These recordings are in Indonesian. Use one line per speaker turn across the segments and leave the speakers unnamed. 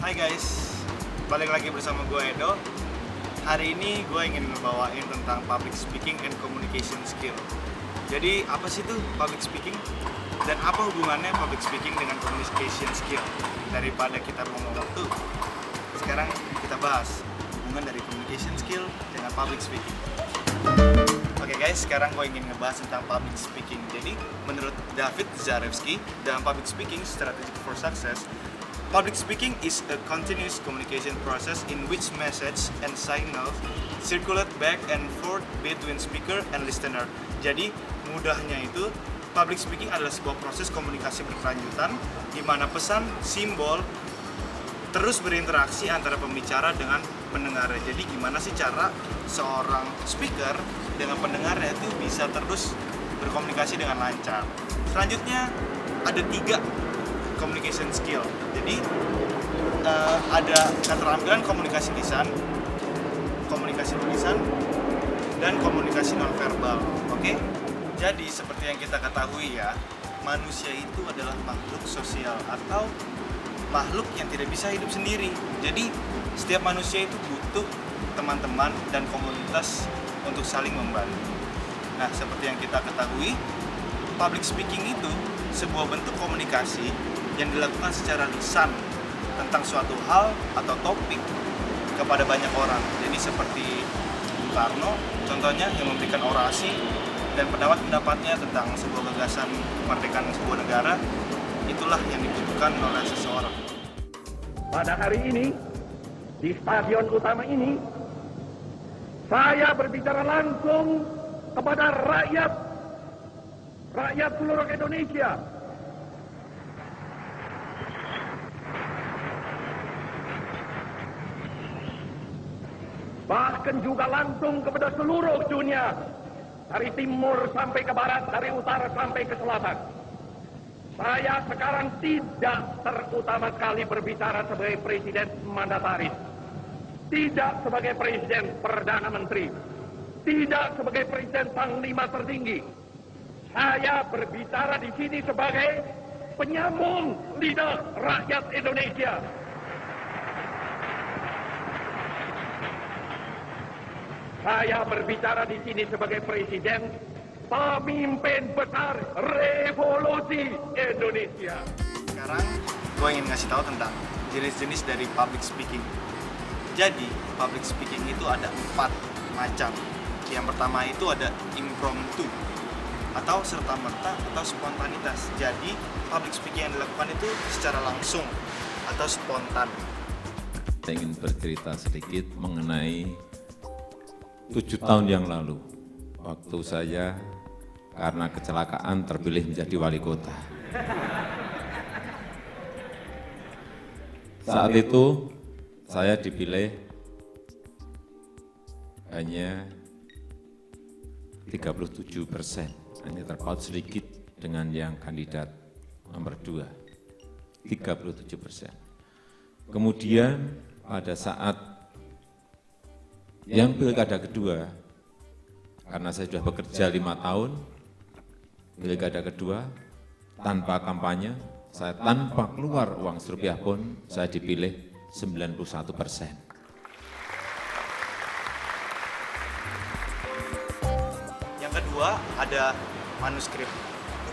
Hai guys, balik lagi bersama gue Edo. Hari ini gue ingin ngebawain tentang public speaking and communication skill. Jadi apa sih tuh public speaking? Dan apa hubungannya public speaking dengan communication skill? Daripada kita ngomong waktu, sekarang kita bahas hubungan dari communication skill dengan public speaking. Oke guys, sekarang gue ingin ngebahas tentang public speaking. Jadi menurut David Zarevsky dalam Public Speaking Strategy for Success, public speaking is a continuous communication process in which message and signals circulate back and forth between speaker and listener. Jadi mudahnya itu, public speaking adalah sebuah proses komunikasi berkelanjutan di mana pesan, simbol terus berinteraksi antara pembicara dengan pendengarnya. Jadi gimana sih cara seorang speaker dengan pendengarnya itu bisa terus berkomunikasi dengan lancar. Selanjutnya ada 3 communication skill. Jadi ada keterampilan komunikasi lisan, komunikasi tulisan, dan komunikasi nonverbal. Oke? Jadi seperti yang kita ketahui ya, manusia itu adalah makhluk sosial atau makhluk yang tidak bisa hidup sendiri. Jadi setiap manusia itu butuh teman-teman dan komunitas untuk saling membantu. Nah, seperti yang kita ketahui, public speaking itu sebuah bentuk komunikasi yang dilakukan secara lisan tentang suatu hal atau topik kepada banyak orang. Jadi seperti Bung Karno, contohnya yang memberikan orasi dan pendapat-pendapatnya tentang sebuah gagasan kemerdekaan sebuah negara, itulah yang dibutuhkan oleh seseorang.
Pada hari ini, di stadion utama ini, saya berbicara langsung kepada rakyat seluruh Indonesia. Bahkan juga langsung kepada seluruh dunia, dari timur sampai ke barat, dari utara sampai ke selatan. Saya sekarang tidak terutama sekali berbicara sebagai presiden mandataris, tidak sebagai presiden perdana menteri, tidak sebagai presiden panglima tertinggi. Saya berbicara di sini sebagai penyambung lidah rakyat Indonesia. Saya berbicara di sini sebagai presiden pemimpin besar revolusi Indonesia.
Sekarang gue ingin ngasih tahu tentang jenis-jenis dari public speaking. Jadi public speaking itu ada 4 macam. Yang pertama itu ada impromptu atau serta-merta atau spontanitas. Jadi public speaking yang dilakukan itu secara langsung atau spontan.
Saya ingin bercerita sedikit mengenai 7 tahun yang lalu, waktu saya karena kecelakaan terpilih menjadi wali kota. Saat itu saya dipilih hanya 37%, hanya terpaut sedikit dengan yang kandidat nomor 2, 37%. Kemudian pada saat yang pilkada kedua, karena saya sudah bekerja 5 tahun, pilkada kedua, tanpa kampanye, saya tanpa keluar uang serupiah pun, saya dipilih 91%.
Yang kedua ada manuskrip.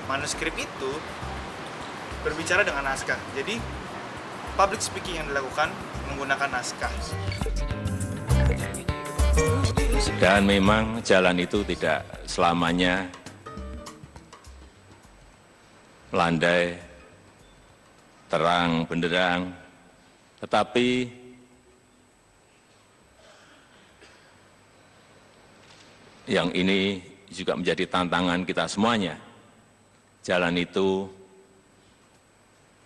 Manuskrip itu berbicara dengan naskah. Jadi public speaking yang dilakukan menggunakan naskah.
Dan memang jalan itu tidak selamanya landai, terang, benderang, tetapi yang ini juga menjadi tantangan kita semuanya. Jalan itu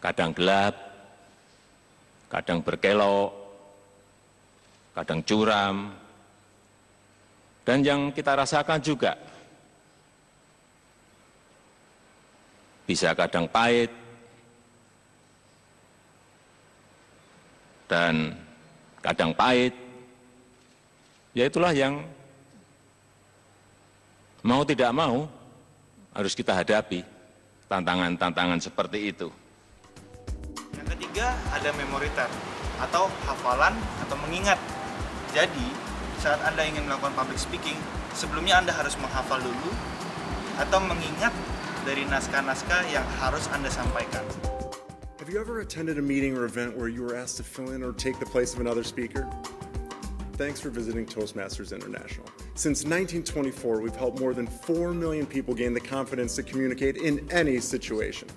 kadang gelap, kadang berkelok, kadang curam, dan yang kita rasakan juga bisa kadang pahit dan kadang pahit. Ya itulah yang mau tidak mau harus kita hadapi, tantangan-tantangan seperti itu.
Yang ketiga ada memoritar. atau hafalan atau mengingat. Jadi, saat Anda ingin melakukan public speaking, sebelumnya Anda harus menghafal dulu atau mengingat dari naskah-naskah yang harus Anda sampaikan.
Have you ever attended a meeting or event where you were asked to fill in or take the place of another speaker? Thanks for visiting Toastmasters International. Since 1924, we've helped more than 4 million people gain the confidence to communicate in any situation.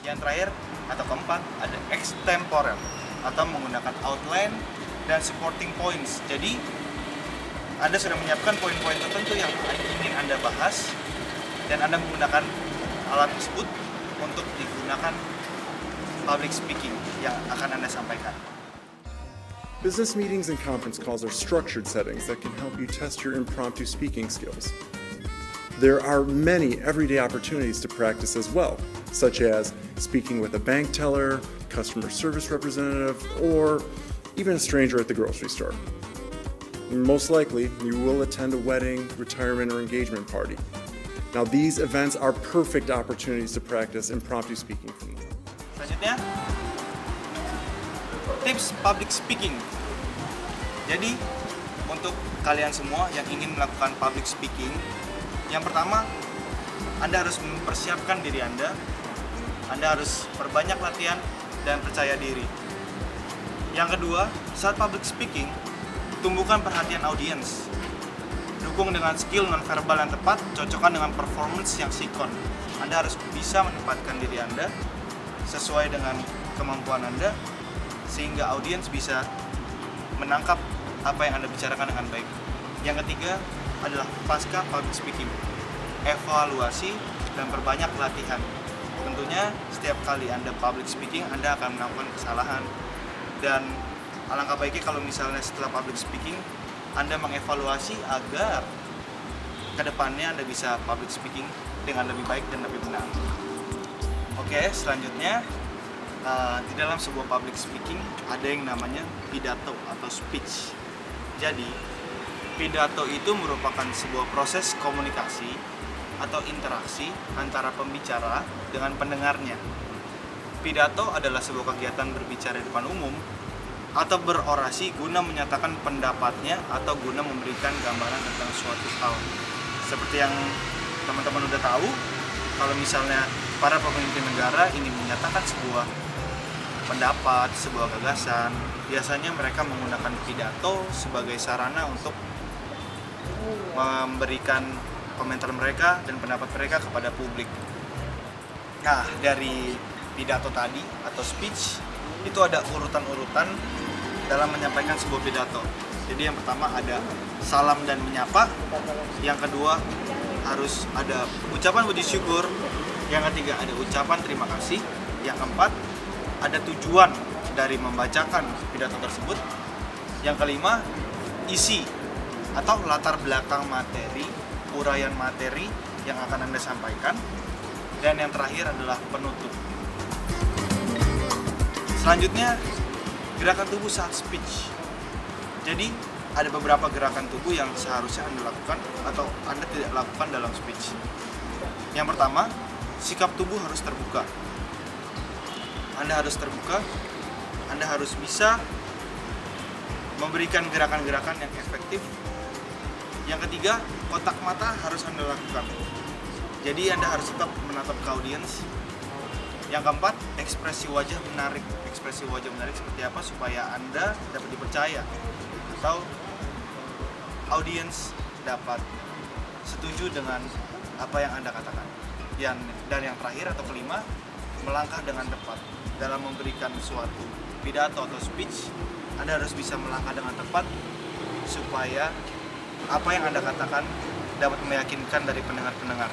Yang terakhir atau keempat ada extemporal atau menggunakan outline dan supporting points. Jadi Anda sudah menyiapkan poin-poin tertentu yang ingin Anda bahas dan Anda menggunakan alat tersebut untuk digunakan public speaking yang akan Anda sampaikan.
Business meetings and conference calls are structured settings that can help you test your impromptu speaking skills. There are many everyday opportunities to practice as well, such as speaking with a bank teller, customer service representative, or even a stranger at the grocery store. Most likely, you will attend a wedding, retirement, or engagement party. Now, these events are perfect opportunities to practice impromptu speaking from them.
Selanjutnya, tips public speaking. Jadi, untuk kalian semua yang ingin melakukan public speaking, yang pertama, Anda harus mempersiapkan diri Anda harus perbanyak latihan dan percaya diri. Yang kedua, saat public speaking, tumbuhkan perhatian audiens. Dukung dengan skill nonverbal yang tepat, cocokkan dengan performance yang sikon. Anda harus bisa menempatkan diri Anda sesuai dengan kemampuan Anda, sehingga audiens bisa menangkap apa yang Anda bicarakan dengan baik. Yang ketiga adalah pasca public speaking, evaluasi dan perbanyak latihan. Tentunya setiap kali Anda public speaking, Anda akan melakukan kesalahan, dan alangkah baiknya kalau misalnya setelah public speaking Anda mengevaluasi agar kedepannya Anda bisa public speaking dengan lebih baik dan lebih benar. Oke, selanjutnya di dalam sebuah public speaking ada yang namanya pidato atau speech. Jadi pidato itu merupakan sebuah proses komunikasi atau interaksi antara pembicara dengan pendengarnya. Pidato adalah sebuah kegiatan berbicara di depan umum atau berorasi guna menyatakan pendapatnya atau guna memberikan gambaran tentang suatu hal. Seperti yang teman-teman udah tahu, kalau misalnya para pemimpin negara ingin menyatakan sebuah pendapat, sebuah gagasan, biasanya mereka menggunakan pidato sebagai sarana untuk memberikan komentar mereka dan pendapat mereka kepada publik. Nah, dari pidato tadi atau speech itu ada urutan-urutan dalam menyampaikan sebuah pidato. Jadi yang pertama ada salam dan menyapa, yang kedua harus ada ucapan puji syukur, yang ketiga ada ucapan terima kasih, yang keempat ada tujuan dari membacakan pidato tersebut, yang kelima isi atau latar belakang materi, uraian materi yang akan Anda sampaikan, dan yang terakhir adalah penutup. Selanjutnya, gerakan tubuh saat speech. Jadi, ada beberapa gerakan tubuh yang seharusnya Anda lakukan atau Anda tidak lakukan dalam speech. Yang pertama, sikap tubuh harus terbuka. Anda harus terbuka, Anda harus bisa memberikan gerakan-gerakan yang efektif. Yang ketiga, kotak mata harus Anda lakukan. Jadi Anda harus tetap menatap ke audiens. Yang keempat, ekspresi wajah menarik. Ekspresi wajah menarik seperti apa supaya Anda dapat dipercaya atau audiens dapat setuju dengan apa yang Anda katakan. Dan yang terakhir atau kelima, melangkah dengan tepat. Dalam memberikan suatu pidato atau speech, Anda harus bisa melangkah dengan tepat supaya apa yang Anda katakan dapat meyakinkan dari pendengar-pendengar.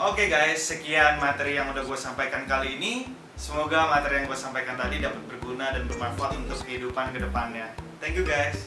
Oke guys, sekian materi yang udah gue sampaikan kali ini. Semoga materi yang gue sampaikan tadi dapat berguna dan bermanfaat untuk kehidupan kedepannya. Thank you guys.